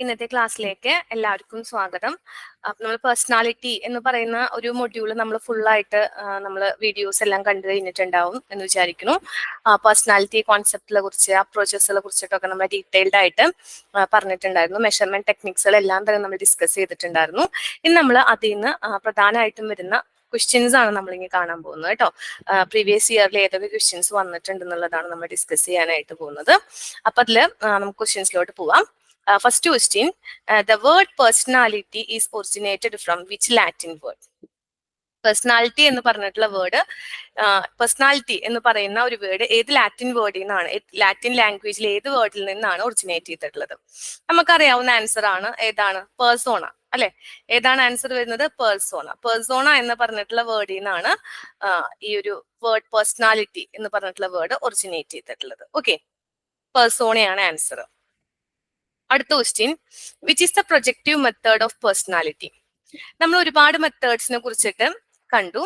ഇന്നത്തെ ക്ലാസ്സിലേക്ക് എല്ലാവർക്കും സ്വാഗതം. നമ്മൾ പേഴ്സണാലിറ്റി എന്ന് പറയുന്ന ഒരു മൊഡ്യൂൾ നമ്മൾ ഫുള്ളായിട്ട് നമ്മൾ വീഡിയോസ് എല്ലാം കണ്ടു കഴിഞ്ഞിട്ടുണ്ടാവും എന്ന് വിചാരിക്കുന്നു. പേഴ്സണാലിറ്റി കോൺസെപ്റ്റിനെ കുറിച്ച്, അപ്രോച്ചസിനെ കുറിച്ചിട്ടൊക്കെ നമ്മൾ ഡീറ്റെയിൽഡ് ആയിട്ട് പറഞ്ഞിട്ടുണ്ടായിരുന്നു. മെഷർമെന്റ് ടെക്നിക്സുകളെല്ലാം തന്നെ നമ്മൾ ഡിസ്കസ് ചെയ്തിട്ടുണ്ടായിരുന്നു. ഇന്ന് നമ്മൾ അതിൽ നിന്ന് പ്രധാനമായിട്ടും വരുന്ന ക്വസ്റ്റ്യൻസ് ആണ് നമ്മളിങ്ങനെ കാണാൻ പോകുന്നത് കേട്ടോ. പ്രീവിയസ് ഇയറിൽ ഏതൊക്കെ ക്വസ്റ്റ്യൻസ് വന്നിട്ടുണ്ടെന്നുള്ളതാണ് നമ്മൾ ഡിസ്കസ് ചെയ്യാനായിട്ട് പോകുന്നത്. അപ്പൊ അതിൽ നമുക്ക് ക്വസ്റ്റ്യൻസിലോട്ട് പോവാം. First question, the word personality is originated from which Latin word? Personality എന്ന് പറഞ്ഞിട്ടുള്ള വേർഡ്, പേഴ്സണാലിറ്റി എന്ന് പറയുന്ന ഒരു വേർഡ് ഏത് ലാറ്റിൻ വേർഡിൽ നിന്നാണ്, ലാറ്റിൻ ലാംഗ്വേജിൽ ഏത് വേർഡിൽ നിന്നാണ് ഒറിജിനേറ്റ് ചെയ്തിട്ടുള്ളത്? നമുക്കറിയാവുന്ന ആൻസർ ആണ്. ഏതാണ്? പേഴ്സോണ അല്ലെ? ഏതാണ് ആൻസർ വരുന്നത്? പേഴ്സോണ. പേഴ്സോണ എന്ന് പറഞ്ഞിട്ടുള്ള വേർഡിൽ നിന്നാണ് ഈ ഒരു വേർഡ് പേഴ്സണാലിറ്റി എന്ന് പറഞ്ഞിട്ടുള്ള വേർഡ് ഒറിജിനേറ്റ് ചെയ്തിട്ടുള്ളത്. ഓക്കെ, പേഴ്സോണയാണ് ആൻസർ. അടുത്ത question, which is the projective method of personality? നമ്മൾ ഒരുപാട് മെത്തേഡ്സിനെ കുറിച്ചിട്ട് കണ്ടു.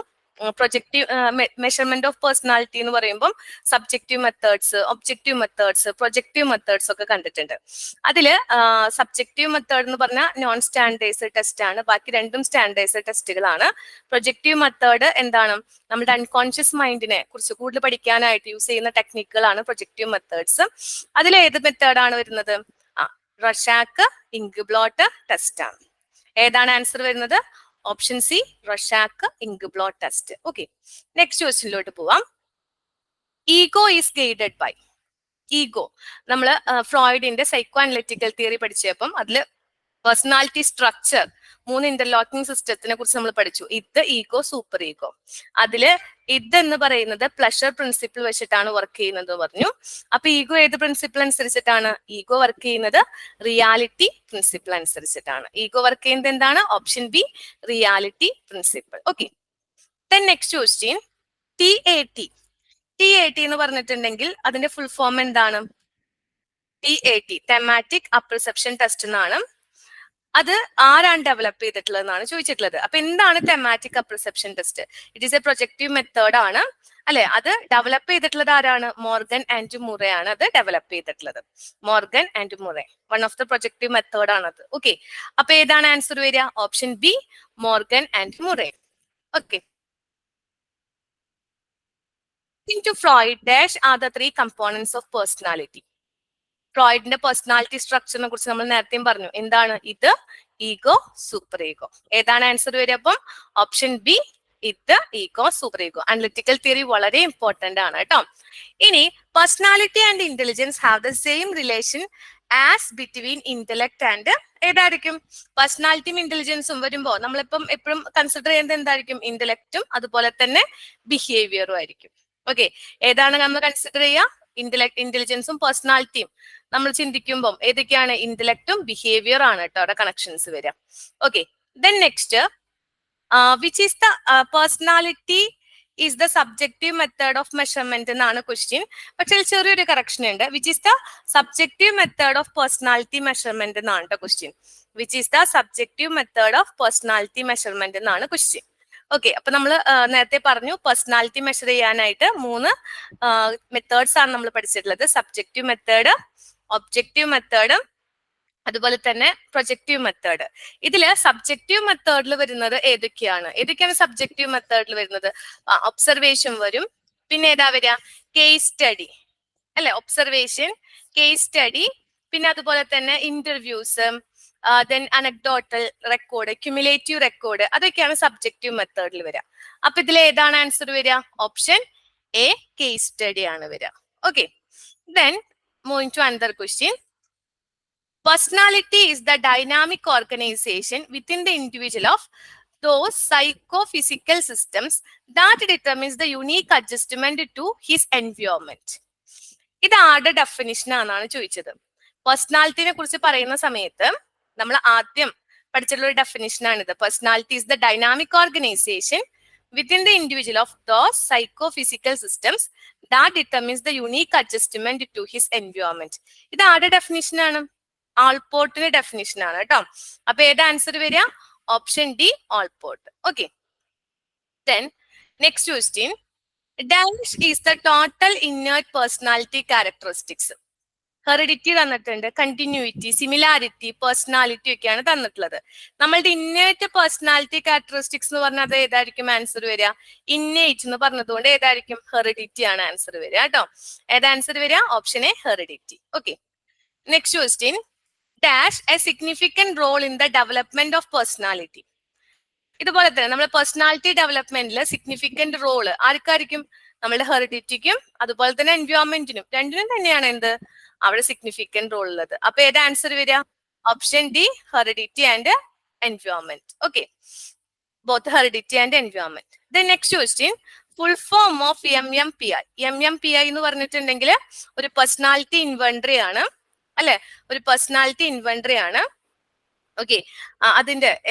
പ്രൊജക്റ്റീവ് മെഷർമെന്റ് ഓഫ് പേഴ്സണാലിറ്റി എന്ന് പറയുമ്പോൾ subjective methods, objective methods, projective methods ഒക്കെ കണ്ടിട്ടുണ്ട്. അതില് സബ്ജക്റ്റീവ് മെത്തേഡ് എന്ന് പറഞ്ഞാൽ നോൺ സ്റ്റാൻഡേർഡൈസ്ഡ് ടെസ്റ്റ് ആണ്. ബാക്കി രണ്ടും സ്റ്റാൻഡേർഡൈസ്ഡ് ടെസ്റ്റുകളാണ്. പ്രൊജക്റ്റീവ് മെത്തേഡ് എന്താണ്? നമ്മുടെ അൺകോൺഷ്യസ് മൈൻഡിനെ കുറിച്ച് കൂടുതൽ പഠിക്കാനായിട്ട് യൂസ് ചെയ്യുന്ന ടെക്നിക്കുകളാണ് പ്രൊജക്റ്റീവ് മെത്തേഡ്സ്. അതിൽ ഏത് മെത്തേഡാണ് വരുന്നത്? റൊഷാക്ക് ഇങ്ക്ബ്ലോട്ട് ടെസ്റ്റ് ആണ്. ഏതാണ് ആൻസർ വരുന്നത്? Option C, Rorschach inkblot test. Okay, next ക്വസ്റ്റ്യനിലോട്ട് പോവാം. Ego is guided by. Ego നമ്മൾ ഫ്രോയിഡിന്റെ സൈക്കോ അനലിറ്റിക്കൽ തിയറി പഠിച്ചപ്പം അതില് പേഴ്സണാലിറ്റി സ്ട്രക്ചർ, 3 ഇന്റർലോക്കിംഗ് സിസ്റ്റത്തിനെ കുറിച്ച് നമ്മൾ പഠിച്ചു. ഇത്, ഈഗോ, സൂപ്പർ ഈഗോ. അതില് ഇത് എന്ന് പറയുന്നത് പ്ലഷർ പ്രിൻസിപ്പിൾ വെച്ചിട്ടാണ് വർക്ക് ചെയ്യുന്നത് പറഞ്ഞു. അപ്പൊ ഈഗോ ഏത് പ്രിൻസിപ്പിൾ അനുസരിച്ചിട്ടാണ്? ഈഗോ വർക്ക് ചെയ്യുന്നത് റിയാലിറ്റി പ്രിൻസിപ്പിൾ അനുസരിച്ചിട്ടാണ്. ഈഗോ വർക്ക് ചെയ്യുന്നത് എന്താണ്? Option B, reality principle. Okay, then next question, TAT. TAT എന്ന് പറഞ്ഞിട്ടുണ്ടെങ്കിൽ അതിന്റെ ഫുൾ ഫോം എന്താണ്? TAT, തെമാറ്റിക് അപ്രിസെപ്ഷൻ ടെസ്റ്റ് എന്നാണ്. അത് ആരാണ് ഡെവലപ്പ് ചെയ്തിട്ടുള്ളതെന്നാണ് ചോദിച്ചിട്ടുള്ളത്. അപ്പൊ എന്താണ് thematic apperception test? It is a projective method ആണ് അല്ലെ? അത് ഡെവലപ്പ് ചെയ്തിട്ടുള്ളത് ആരാണ്? മോർഗൻ ആൻഡ് മുറെ ആണ് അത് ഡെവലപ്പ് ചെയ്തിട്ടുള്ളത്. Morgan and Murray, one of the projective method ആണത്. ഓക്കെ, അപ്പൊ ഏതാണ് ആൻസർ വരിക? Option B, Morgan and Murray. Okay, to Freud, dash are the 3 components of personality. ഫ്രോയിഡിന്റെ പേഴ്സണാലിറ്റി സ്ട്രക്ചറിനെ കുറിച്ച് നമ്മൾ നേരത്തെയും പറഞ്ഞു. എന്താണ് ഇത്? Ego, super ego. ഏതാണ് ആൻസർ വരിക? അപ്പം option B, id, ego, super ego. Analytical theory വളരെ ഇമ്പോർട്ടന്റ് ആണ് കേട്ടോ. ഇനി personality and intelligence have the same relation as between intellect and, ഏതായിരിക്കും? പേഴ്സണാലിറ്റിയും ഇന്റലിജൻസും വരുമ്പോ നമ്മളിപ്പം എപ്പോഴും കൺസിഡർ ചെയ്യുന്നത് എന്തായിരിക്കും? ഇന്റലക്റ്റും അതുപോലെ തന്നെ ബിഹേവിയറും ആയിരിക്കും. ഓക്കെ, ഏതാണ് നമ്മൾ കൺസിഡർ ചെയ്യുക? ഇന്റലിജൻസും പേഴ്സണാലിറ്റിയും നമ്മൾ ചിന്തിക്കുമ്പോൾ ഏതൊക്കെയാണ്? ഇന്റലക്റ്റും ബിഹേവിയർ ആണ് കേട്ടോ അവിടെ കണക്ഷൻസ് വരിക. Okay, then next, which is the personality is the subjective method of measurement എന്നാണ് ക്വസ്റ്റ്യൻ. പക്ഷെ ചെറിയൊരു കറക്ഷൻ ഉണ്ട്. Which is the subjective method of personality measurement എന്നാണ് കേട്ടോ question. Which is the subjective method of personality measurement എന്നാണ് question. Okay, അപ്പൊ നമ്മൾ നേരത്തെ പറഞ്ഞു പേഴ്സണാലിറ്റി മെഷർ ചെയ്യാനായിട്ട് 3 മെത്തേഡ്സ് ആണ് നമ്മൾ പഠിച്ചിട്ടുള്ളത്. സബ്ജക്റ്റീവ് മെത്തേഡ്, ഒബ്ജക്റ്റീവ് മെത്തേഡ്, അതുപോലെ തന്നെ പ്രൊജക്റ്റീവ് മെത്തേഡ്. ഇതില് സബ്ജക്റ്റീവ് മെത്തേഡിൽ വരുന്നത് ഏതൊക്കെയാണ്? സബ്ജക്റ്റീവ് മെത്തേഡിൽ വരുന്നത്? ഒബ്സർവേഷൻ വരും. പിന്നെ ഏതാ വരിക? കേസ് സ്റ്റഡി അല്ലെ? ഒബ്സർവേഷൻ, കേസ് സ്റ്റഡി, പിന്നെ അതുപോലെ തന്നെ interviews, then anecdotal record, cumulative record, അതൊക്കെയാണ് സബ്ജക്റ്റീവ് മെത്തേഡിൽ വരിക. അപ്പൊ ഇതിൽ ഏതാണ് ആൻസർ വരിക? ഓപ്ഷൻ എ, കേസ് സ്റ്റഡി ആണ് വരിക. Okay, then moving to another question. Personality is the dynamic organization within the individual of those psychophysical systems that determines the unique adjustment to his environment. ഇത് ആരുടെ definition ആണെന്നാണ് ചോദിച്ചത്. പേഴ്സണാലിറ്റിനെ കുറിച്ച് പറയുന്ന സമയത്ത് നമ്മൾ ആദ്യം പഠിച്ചിട്ടുള്ള ഒരു ഡെഫിനിഷൻ ആണിത്. Personality is the dynamic organisation within the individual of those psychophysical systems that determines the unique adjustment to his environment. ഇത് ആരുടെ ഡെഫിനിഷൻ ആണ്? ആൾപോർട്ടിന്റെ ഡെഫിനിഷൻ ആണ് കേട്ടോ. അപ്പൊ ഏത് ആൻസർ വരിക? Option D, Allport. Okay, then next question, dash is the total innate personality characteristics. Heredity തന്നിട്ടുണ്ട്, continuity, similarity, personality ഒക്കെയാണ് തന്നിട്ടുള്ളത്. നമ്മളുടെ ഇന്നേറ്റ് പേഴ്സണാലിറ്റി ക്യാരക്ടറിസ്റ്റിക്സ് എന്ന് പറഞ്ഞാൽ അത് ഏതായിരിക്കും ആൻസർ വരിക? ഇന്നേറ്റ് എന്ന് പറഞ്ഞതുകൊണ്ട് ഏതായിരിക്കും? ഹെറിഡിറ്റി ആണ് ആൻസർ വരിക കേട്ടോ. ഏതാ ആൻസർ വരിക? Option A, heredity. Okay, next question. Dash a significant role in the development of personality. ഇതുപോലെ തന്നെ നമ്മുടെ പേഴ്സണാലിറ്റി ഡെവലപ്മെന്റിൽ സിഗ്നിഫിക്കന്റ് റോള് ആർക്കായിരിക്കും? നമ്മുടെ ഹെറിഡിറ്റിക്കും അതുപോലെ തന്നെ എൻവയോൺമെന്റിനും, രണ്ടിനും തന്നെയാണ് എന്ത് അവിടെ സിഗ്നിഫിക്കന്റ് റോൾ ഉള്ളത്. അപ്പൊ ഏതാ ആൻസർ വരിക? Option D, heredity and environment. Okay, both heredity and environment. Then next question, full form of MMPI. MMPI എന്ന് പറഞ്ഞിട്ടുണ്ടെങ്കിൽ ഒരു പേഴ്സണാലിറ്റി ഇൻവെന്ററി ആണ് അല്ലെ, ഒരു പേഴ്സണാലിറ്റി ഇൻവെന്ററി ആണ്. ഓക്കെ,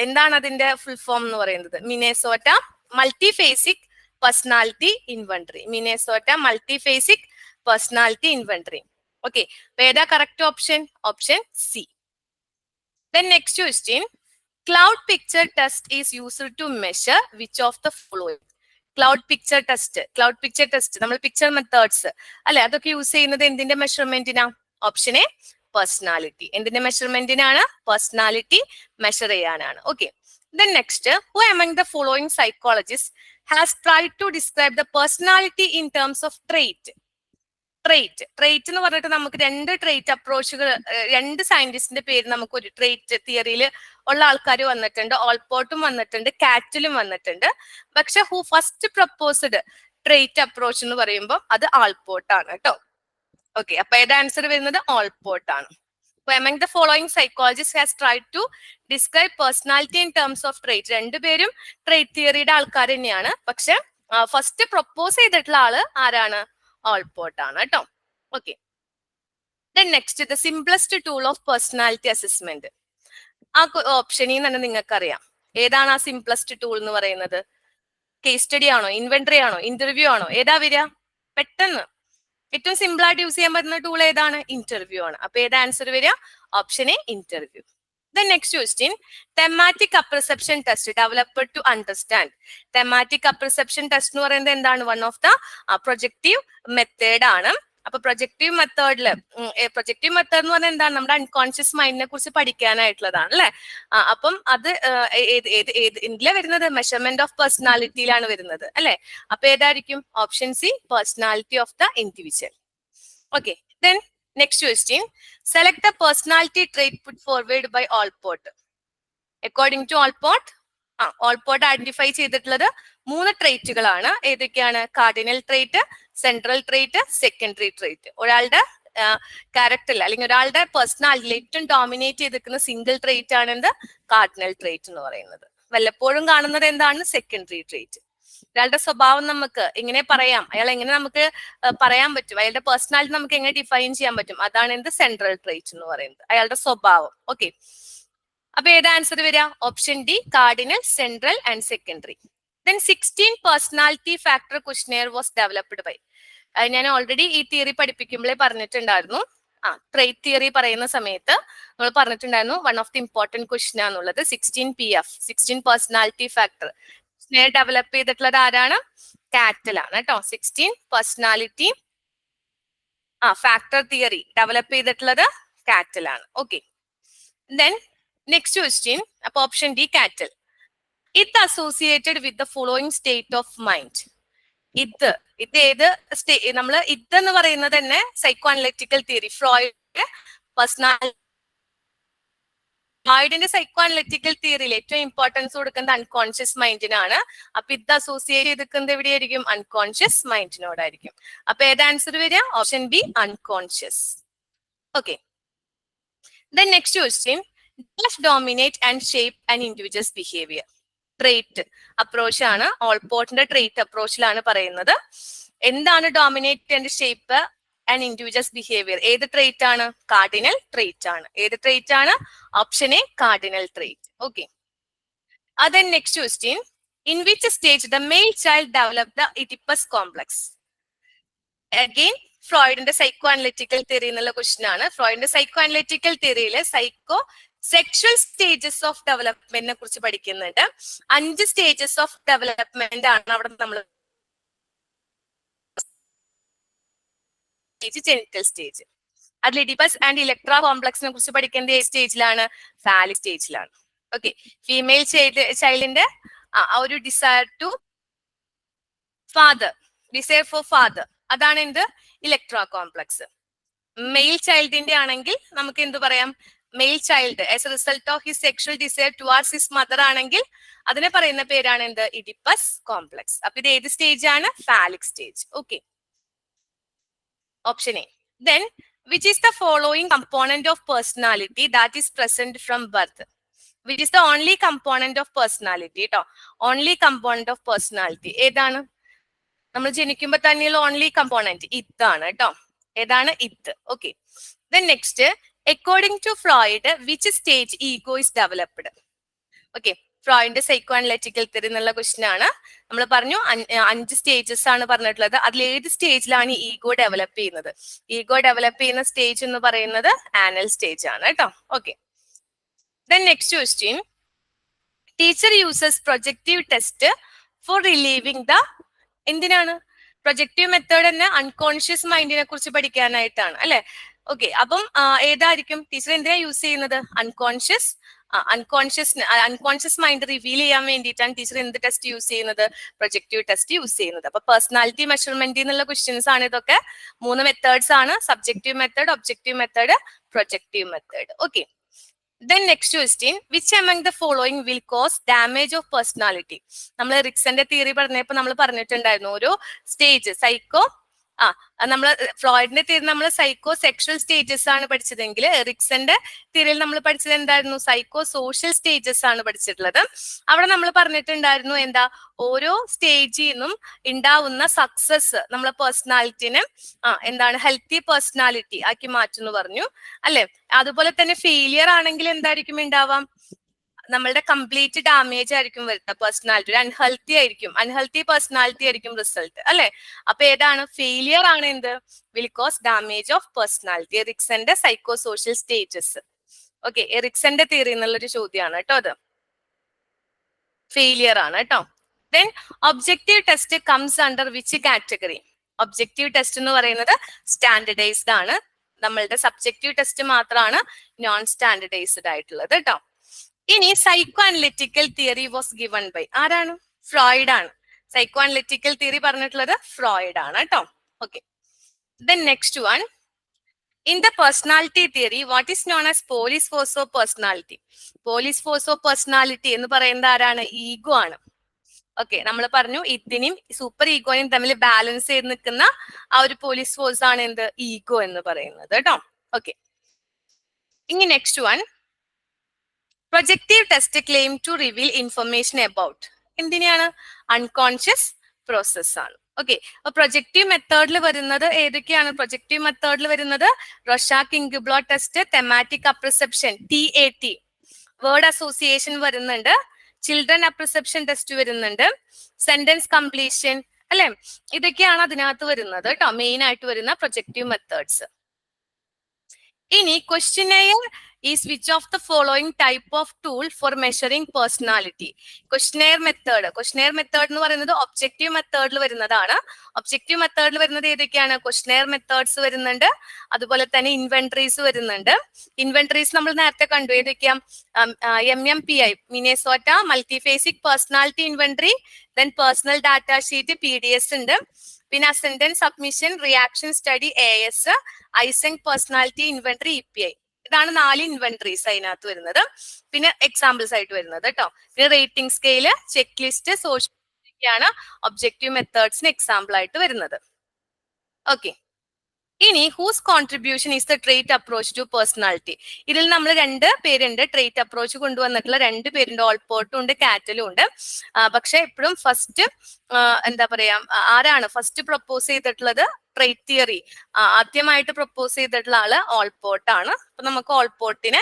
എന്താണ് അതിന്റെ ഫുൾ ഫോം എന്ന് പറയുന്നത്? Minnesota multiphasic personality inventory. Minnesota multiphasic personality inventory. Okay, അപ്പൊ ഏതാ correct option? Option C. Then next question, cloud picture test is used to measure which of the following. Cloud picture test നമ്മൾ picture methods അല്ലെ, അതൊക്കെ use ചെയ്യുന്നത് എന്തിന്റെ മെഷർമെന്റിനാ? Option A, personality. എന്തിന്റെ മെഷർമെന്റിനാണ്? Personality measure ചെയ്യാനാണ്. Okay, then next, who among the following psychologist has tried to describe the personality in terms of trait. Trait എന്ന് പറഞ്ഞിട്ട് നമുക്ക് രണ്ട് ട്രേറ്റ് അപ്രോച്ചുകൾ, രണ്ട് സയന്റിസ്റ്റിന്റെ പേര് നമുക്ക് ഒരു ട്രേറ്റ് തിയറിയിൽ ഉള്ള ആൾക്കാർ വന്നിട്ടുണ്ട്. ഓൾപോർട്ടും വന്നിട്ടുണ്ട്, കാറ്റിലും വന്നിട്ടുണ്ട്. പക്ഷെ who first proposed trait approach എന്ന് പറയുമ്പോൾ അത് ആൾപോർട്ട് ആണ് കേട്ടോ. ഓക്കെ, അപ്പൊ ഏത് ആൻസർ വരുന്നത്? ഓൾപോർട്ട് ആണ്. അപ്പൊ among the following psychologist has tried to describe personality in terms of trait. രണ്ടുപേരും ട്രേറ്റ് തിയറിയുടെ ആൾക്കാർ തന്നെയാണ്. പക്ഷെ ഫസ്റ്റ് പ്രപ്പോസ് ചെയ്തിട്ടുള്ള ആള് ആരാണ്? ഓൾപോർട്ട് ആണ് കേട്ടോ. Okay, then next, the simplest tool of personality assessment. ആ ഓപ്ഷനിൽ തന്നെ നിങ്ങൾക്ക് അറിയാം ഏതാണ് ആ സിംപ്ലസ്റ്റ് ടൂൾ എന്ന് പറയുന്നത്. കേസ് സ്റ്റഡി ആണോ, ഇൻവെന്ററി ആണോ, ഇന്റർവ്യൂ ആണോ? ഏതാ വരിക? പെട്ടെന്ന് ഏറ്റവും സിമ്പിൾ ആയിട്ട് യൂസ് ചെയ്യാൻ പറ്റുന്ന ടൂൾ ഏതാണ്? ഇന്റർവ്യൂ ആണ്. അപ്പൊ ഏതാ ആൻസർ വരിക? Option A, interview. Then next question, thematic apperception test developed to understand. Thematic apperception test എന്ന് പറയുന്നത് എന്താണ്? One of the projective method ആണ്. അപ്പൊ പ്രൊജക്റ്റീവ് മെത്തേഡ് എന്ന് പറഞ്ഞാൽ എന്താണ്? നമ്മുടെ അൺകോൺഷ്യസ് മൈൻഡിനെ കുറിച്ച് പഠിക്കാനായിട്ടുള്ളതാണ് അല്ലെ. അപ്പം അത് എന്തിലാ വരുന്നത്? മെഷർമെന്റ് ഓഫ് പേഴ്സണാലിറ്റിയിലാണ് വരുന്നത് അല്ലെ. അപ്പൊ ഏതായിരിക്കും? Option C, personality of the individual. Okay, then next question, select the personality trait put forward by Allport. According to Allport, Allport identify ചെയ്തിട്ടുള്ളത് 3 ട്രേറ്റുകളാണ്. ഏതൊക്കെയാണ്? Cardinal trait, central trait, secondary trait. ഒരാളുടെ ക്യാരക്ടറിൽ അല്ലെങ്കിൽ ഒരാളുടെ പേഴ്സണാലിറ്റിയിൽ ഏറ്റവും ഡോമിനേറ്റ് ചെയ്തിരിക്കുന്ന സിംഗിൾ ട്രേറ്റ് ആണ് എന്ത്? കാർഡിനൽ ട്രേറ്റ് എന്ന് പറയുന്നത്. വല്ലപ്പോഴും കാണുന്നത് എന്താണ്? Secondary trait. ഒരാളുടെ സ്വഭാവം നമുക്ക് എങ്ങനെ പറയാം, അയാൾ എങ്ങനെ നമുക്ക് പറയാൻ പറ്റും, അയാളുടെ പേഴ്സണാലിറ്റി നമുക്ക് എങ്ങനെ ഡിഫൈൻ ചെയ്യാൻ പറ്റും, അതാണ് എന്ത്? സെൻട്രൽ ട്രേറ്റ് എന്ന് പറയുന്നത്, അയാളുടെ സ്വഭാവം. ഓക്കെ, അപ്പൊ ഏത് ആൻസർ വരിക? Option D, cardinal, central and secondary. Then 16 personality factor questionnaire was developed by. ഞാൻ ഓൾറെഡി ഈ തിയറി പഠിപ്പിക്കുമ്പോഴേ പറഞ്ഞിട്ടുണ്ടായിരുന്നു. ട്രേറ്റ് തിയറി പറയുന്ന സമയത്ത് നമ്മൾ പറഞ്ഞിട്ടുണ്ടായിരുന്നു one of the important question ആണെന്നുള്ളത് 16 PF, 16 പേഴ്സണാലിറ്റി ഫാക്ടർ ഡെവലപ്പ് ചെയ്തിട്ടുള്ളത് ആരാണ്? കാറ്റലാണ് കേട്ടോ. 16 പേഴ്സണാലിറ്റി ഫാക്ടർ തിയറി ഡെവലപ്പ് ചെയ്തിട്ടുള്ളത് കാറ്റലാണ്. ഓക്കെ, ദെൻ നെക്സ്റ്റ് ക്വസ്റ്റ്യൻ, അപ്പൊ ഓപ്ഷൻ ഡി, കാറ്റൽ. ഇത് associated with the following state of mind. ഇത് ഏത് നമ്മൾ ഇതെന്ന് പറയുന്നത് തന്നെ സൈക്കോ അനലിറ്റിക്കൽ തിയറി, ഫ്രോയിഡിന്റെ സൈക്കോ അനലിറ്റിക്കൽ തിയറിയിൽ ഏറ്റവും ഇമ്പോർട്ടൻസ് കൊടുക്കുന്നത് അൺകോൺഷ്യസ് മൈൻഡിനാണ്. അപ്പൊ ഇത് അസോസിയേറ്റ് ചെയ്തിരിക്കുന്നത് എവിടെയായിരിക്കും? അൺകോൺഷ്യസ് മൈൻഡിനോടായിരിക്കും. അപ്പൊ ഏത് ആൻസർ വരിക? Option B, unconscious. Okay, then next question, dash dominate and shape an individuals behaviour. Trait approach ആണ്, ഓൾപോർട്ടിന്റെ ട്രേറ്റ് അപ്രോച്ചിലാണ് പറയുന്നത്. എന്താണ് dominate and shape and individuals behaviour? ഏത് ട്രേറ്റ് ആണ്? കാർഡിനൽ ട്രേറ്റ് ആണ്. ഏത് ട്രേറ്റ് ആണ്? Option A, cardinal trait. Okay, then next question, in which stage the male child developed the Oedipus complex? Again, ഫ്രോയിഡിന്റെ psycho analytical theory എന്നുള്ള question ആണ്. ഫ്രോയിഡിന്റെ psycho analytical തിയറിയിലെ സൈക്കോ സെക്ഷൽ സ്റ്റേജസ് ഓഫ് ഡെവലപ്മെന്റിനെ കുറിച്ച് പഠിക്കുന്നുണ്ട്. 5 സ്റ്റേജസ് ഓഫ് ഡെവലപ്മെന്റ് ആണ് അവിടെ നമ്മൾ. ജെനിറ്റൽ സ്റ്റേജ്, അതിൽ ഇഡിപ്പസ് ആൻഡ് ഇലക്ട്ര കോംപ്ലക്സിനെ കുറിച്ച് പഠിക്കേണ്ട ഏത് സ്റ്റേജിലാണ്? ഫാലിക് സ്റ്റേജിലാണ്. ഓക്കെ, ഫീമെയിൽ ചൈൽഡിന്റെ ഒരു desire to father, desire for father, അതാണ് എന്ത്? Electra complex. മെയിൽ ചൈൽഡിന്റെ ആണെങ്കിൽ നമുക്ക് എന്ത് പറയാം? Male child as a result of his sexual desire towards his mother ആണെങ്കിൽ അതിനെ പറയുന്ന പേരാണ് എന്ത്? Oedipus complex. അപ്പൊ ഇത് ഏത് സ്റ്റേജ് ആണ്? Phallic stage. Okay, option A. Then which is the following component of personality that is present from birth? Which is the only component of personality? ട്ടോ, only component of personality ഏതാണ്? നമ്മൾ ജനിക്കുമ്പോൾ തന്നെയുള്ള only component ഇതാണ് കേട്ടോ. ഏതാണ്? Id. Okay, then next, according to Freud, which stage ego is developed? Okay, ഫ്രോയിഡിന്റെ psycho analytical theory എന്നുള്ള ക്വസ്റ്റ്യൻ ആണ്. നമ്മൾ പറഞ്ഞു 5 സ്റ്റേജസ് ആണ് പറഞ്ഞിട്ടുള്ളത്. അതിൽ ഏത് സ്റ്റേജിലാണ് ഈഗോ ഡെവലപ്പ് ചെയ്യുന്നത്? ഈഗോ ഡെവലപ്പ് ചെയ്യുന്ന സ്റ്റേജ് എന്ന് പറയുന്നത് ആനൽ സ്റ്റേജ് ആണ് കേട്ടോ. Okay, then next question, teacher uses projective test for relieving the, എന്തിനാണ്? പ്രൊജക്റ്റീവ് മെത്തേഡ് തന്നെ അൺകോൺഷ്യസ് മൈൻഡിനെ കുറിച്ച് പഠിക്കാനായിട്ടാണ് അല്ലെ? ഓക്കെ, അപ്പം ഏതായിരിക്കും ടീച്ചർ എന്തിനാ യൂസ് ചെയ്യുന്നത്? അൺകോൺഷ്യസ് മൈൻഡ് റിവീൽ ചെയ്യാൻ വേണ്ടിയിട്ടാണ് ടീച്ചർ എന്ത് ടെസ്റ്റ് യൂസ് ചെയ്യുന്നത്? പ്രൊജക്റ്റീവ് ടെസ്റ്റ് യൂസ് ചെയ്യുന്നത്. അപ്പൊ പേഴ്സണാലിറ്റി മെഷർമെന്റ് എന്നുള്ള ക്വസ്റ്റ്യൻസ് ആണ് ഇതൊക്കെ. 3 മെത്തേഡ്സ് ആണ്: subjective method, objective method, projective method. Okay, then next question, which among the following will cause damage of personality? നമ്മൾ റിക്സന്റെ തിയറി പറഞ്ഞപ്പോൾ നമ്മൾ പറഞ്ഞിട്ടുണ്ടായിരുന്നു ഓരോ സ്റ്റേജ് സൈക്കോ നമ്മൾ ഫ്രോയിഡിന്റെ തിയറി നമ്മൾ സൈക്കോ സെക്ഷൽ സ്റ്റേജസ് ആണ് പഠിച്ചതെങ്കിൽ റിക്സന്റെ തിയറിയിൽ നമ്മൾ പഠിച്ചത് എന്തായിരുന്നു? സൈക്കോ സോഷ്യൽ സ്റ്റേജസ് ആണ് പഠിച്ചിട്ടുള്ളത്. അവിടെ നമ്മൾ പറഞ്ഞിട്ടുണ്ടായിരുന്നു എന്താ? ഓരോ സ്റ്റേജിൽ നിന്നും ഉണ്ടാവുന്ന സക്സസ് നമ്മളെ പേഴ്സണാലിറ്റിനെ എന്താണ്? ഹെൽത്തി പേഴ്സണാലിറ്റി ആക്കി മാറ്റുന്നു പറഞ്ഞു അല്ലെ? അതുപോലെ തന്നെ ഫെയിലിയർ ആണെങ്കിൽ എന്തായിരിക്കും ഉണ്ടാവാം? നമ്മളുടെ കംപ്ലീറ്റ് ഡാമേജ് ആയിരിക്കും വരുന്നത് പേഴ്സണാലിറ്റി. അൺഹെൽത്തി പേഴ്സണാലിറ്റി ആയിരിക്കും റിസൾട്ട് അല്ലെ? അപ്പൊ ഏതാണ്? ഫെയിലിയർ ആണ് എന്ത്? Will cause damage of personality. എറിക്സന്റെ സൈക്കോ സോഷ്യൽ സ്റ്റേജസ്. ഓക്കെ, എറിക്സന്റെ തിയറി എന്നുള്ളൊരു ചോദ്യമാണ് കേട്ടോ അത്. ഫെയിലിയർ ആണ് കേട്ടോ. Then objective test comes under which category? Objective test എന്ന് പറയുന്നത് സ്റ്റാൻഡർഡൈസ്ഡ് ആണ്. നമ്മളുടെ സബ്ജക്റ്റീവ് ടെസ്റ്റ് മാത്രമാണ് നോൺ സ്റ്റാൻഡർഡൈസ്ഡ് ആയിട്ടുള്ളത് കേട്ടോ. ഇനി psycho analytical theory was given by ആരാണ്? ഫ്രോയിഡ് ആണ്. സൈക്കോ അനലിറ്റിക്കൽ തിയറി പറഞ്ഞിട്ടുള്ളത് ഫ്രോയിഡ് ആണ് കേട്ടോ. Okay, then next one, in the personality theory what is known as police force of personality? Police force of personality എന്ന് പറയുന്നത് ആരാണ്? Ego ആണ്. Okay, നമ്മൾ പറഞ്ഞു ഇതിനെയും സൂപ്പർ ഈഗോയും തമ്മിൽ ബാലൻസ് ചെയ്ത് നിൽക്കുന്ന ആ ഒരു പോലീസ് ഫോഴ്സ് ആണ് എന്ത്? ഈഗോ എന്ന് പറയുന്നത് കേട്ടോ. ഓക്കെ, ഇനി next one, projective test claim to reveal information about, എന്തിനാണ്? അൺകോൺഷ്യസ് പ്രോസസ് ആണ്. ഓക്കെ, അപ്പൊ പ്രൊജക്റ്റീവ് മെത്തേഡിൽ വരുന്നത് ഏതൊക്കെയാണ്? പ്രൊജക്റ്റീവ് മെത്തേഡിൽ വരുന്നത് Rorschach inkblot test, thematic apperception TAT, word association വരുന്നുണ്ട്, ചിൽഡ്രൻ അപ്രിസെപ്ഷൻ ടെസ്റ്റ് വരുന്നുണ്ട്, സെന്റൻസ് കംപ്ലീഷൻ അല്ലെ? ഇതൊക്കെയാണ് അതിനകത്ത് വരുന്നത് കേട്ടോ, മെയിൻ ആയിട്ട് വരുന്ന പ്രൊജക്റ്റീവ് മെത്തേഡ്സ്. ഇനി questionnaire is which of the following type of tool for measuring personality? Questionnaire method എന്ന് പറയുന്നത് ഒബ്ജക്റ്റീവ് മെത്തേഡിൽ വരുന്നതാണ്. ഒബ്ജക്റ്റീവ് മെത്തേഡിൽ വരുന്നത് ഏതൊക്കെയാണ്? ക്വസ്റ്റ്യനെയർ മെത്തേഡ്സ് വരുന്നുണ്ട്, അതുപോലെ തന്നെ ഇൻവെന്ററീസ് വരുന്നുണ്ട്. ഇൻവെന്ററീസ് നമ്മൾ നേരത്തെ കണ്ടു, ഏതൊക്കെയാ? MMPI Minnesota multiphasic personality inventory, then personal data sheet PDS ഉണ്ട്, പിന്നെ ascendant submission reaction study AS, Eysenck personality inventory EPI. ഇതാണ് 4 ഇൻവെന്ററീസ് അതിനകത്ത് വരുന്നത്. പിന്നെ എക്സാമ്പിൾസ് ആയിട്ട് വരുന്നത് കേട്ടോ. പിന്നെ rating scale, check list, social objective മെത്തേഡ്സിന് എക്സാമ്പിൾ ആയിട്ട് വരുന്നത്. ഓക്കെ, ഇനി whose contribution is the trait approach to personality? ഇതിൽ നമ്മൾ 2 പേരുണ്ട് ട്രേറ്റ് അപ്രോച്ച് കൊണ്ടുവന്നിട്ടുള്ള 2 പേരുണ്ട്, ഓൾപോർട്ടും ഉണ്ട് കാറ്റലും ഉണ്ട്. പക്ഷെ എപ്പോഴും ഫസ്റ്റ് എന്താ പറയാ, ആരാണ് ഫസ്റ്റ് പ്രൊപ്പോസ് ചെയ്തിട്ടുള്ളത്? ട്രേറ്റ് തിയറി ആദ്യമായിട്ട് പ്രൊപ്പോസ് ചെയ്തിട്ടുള്ള ആള് ഓൾപോർട്ട് ആണ്. അപ്പൊ നമുക്ക് ഓൾപോർട്ടിന്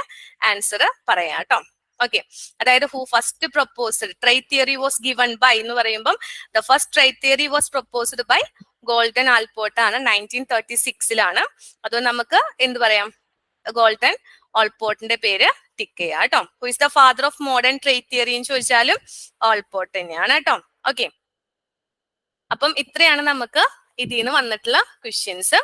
ആൻസർ പറയാം കേട്ടോ. ഓക്കെ, അതായത് who first proposed trait theory was given by എന്ന് പറയുമ്പോൾ the first trait theory was proposed by Gordon Allport ആണ്. 1936 അതുകൊണ്ട് നമുക്ക് എന്ത് പറയാം? ഗോൾഡൻ ഓൾപോർട്ടിന്റെ പേര് ടിക്ക് ചെയ്യാം കേട്ടോ. Who is the father of modern trait theory എന്ന് ചോദിച്ചാലും ഓൾപോർട്ട് തന്നെയാണ് കേട്ടോ. ഓക്കെ, അപ്പം ഇത്രയാണ് നമുക്ക് ഇതിൽ നിന്ന് വന്നിട്ടുള്ള ക്വസ്റ്റ്യൻസ്.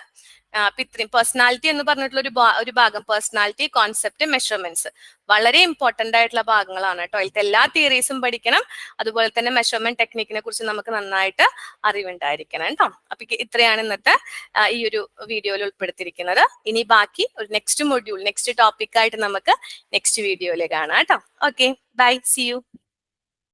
അപ്പൊ ഇത്രയും പേഴ്സണാലിറ്റി എന്ന് പറഞ്ഞിട്ടുള്ള ഒരു ഭാഗം, പേഴ്സണാലിറ്റി, കോൺസെപ്റ്റ്, മെഷർമെന്റ്സ്, വളരെ ഇമ്പോർട്ടന്റ് ആയിട്ടുള്ള ഭാഗങ്ങളാണ് കേട്ടോ. അതിലത്തെ എല്ലാ തിയറീസും പഠിക്കണം. അതുപോലെ തന്നെ മെഷർമെന്റ് ടെക്നിക്കിനെ കുറിച്ച് നമുക്ക് നന്നായിട്ട് അറിവുണ്ടായിരിക്കണം കേട്ടോ. അപ്പൊ ഇത്രയാണ് ഇന്നത്തെ ഈ ഒരു വീഡിയോയിൽ ഉൾപ്പെടുത്തിയിരിക്കുന്നത്. ഇനി ബാക്കി ഒരു നെക്സ്റ്റ് മൊഡ്യൂൾ, നെക്സ്റ്റ് ടോപ്പിക് ആയിട്ട് നമുക്ക് നെക്സ്റ്റ് വീഡിയോയിൽ കാണാം കേട്ടോ. Okay, bye, see U.